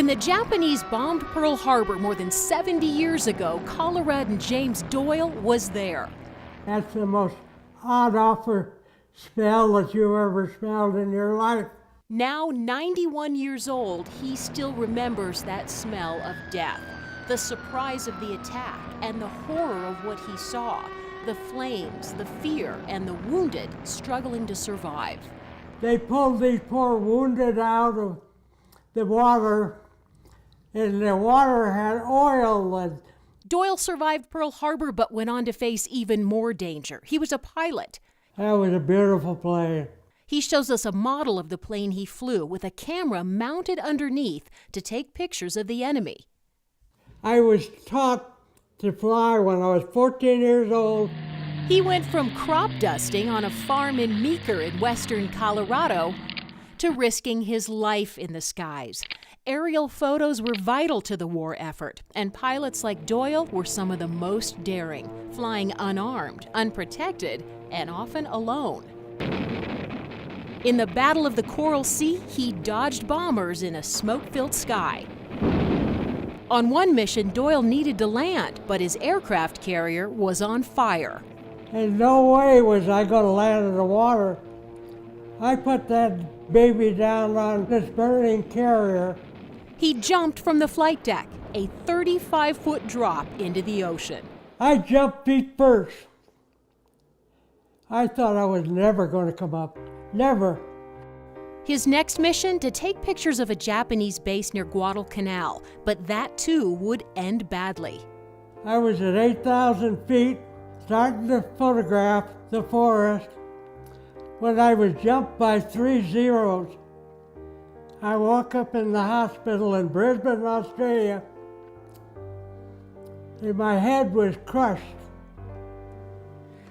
When the Japanese bombed Pearl Harbor more than 70 years ago, Coloradan James Doyle was there. That's the most awful smell that you ever smelled in your life. Now 91 years old, he still remembers that smell of death, the surprise of the attack, and the horror of what he saw, the flames, the fear, and the wounded struggling to survive. They pulled these poor wounded out of the water, and the water had oil. And Doyle survived Pearl Harbor but went on to face even more danger. He was a pilot. that was a beautiful plane. He shows us a model of the plane he flew with a camera mounted underneath to take pictures of the enemy. I was taught to fly when I was 14 years old. He went from crop dusting on a farm in Meeker in western Colorado to risking his life in the skies. Aerial photos were vital to the war effort, and pilots like Doyle were some of the most daring, flying unarmed, unprotected, and often alone. In the Battle of the Coral Sea, he dodged bombers in a smoke-filled sky. On one mission, Doyle needed to land, but his aircraft carrier was on fire. And no way was I going to land in the water. I put that baby down on this burning carrier. He jumped from the flight deck, a 35-foot drop into the ocean. I jumped feet first. I thought I was never going to come up. Never. His next mission, to take pictures of a Japanese base near Guadalcanal, but that too would end badly. I was at 8,000 feet, starting to photograph the forest, when I was jumped by 3 Zeros. I woke up in the hospital in Brisbane, Australia, and my head was crushed.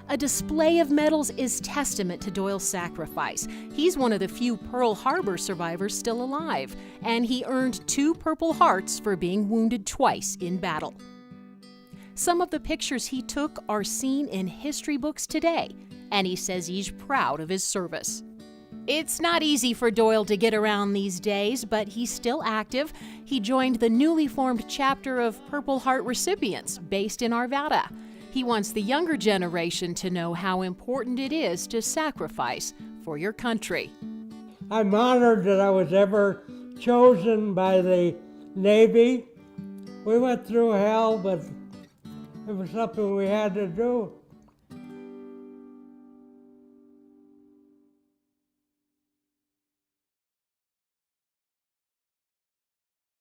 A display of medals is testament to Doyle's sacrifice. He's one of the few Pearl Harbor survivors still alive, and he earned 2 Purple Hearts for being wounded twice in battle. Some of the pictures he took are seen in history books today, and he says he's proud of his service. It's not easy for Doyle to get around these days, but he's still active. He joined the newly formed chapter of Purple Heart recipients based in Arvada. He wants the younger generation to know how important it is to sacrifice for your country. I'm honored that I was ever chosen by the Navy. We went through hell, but it was something we had to do.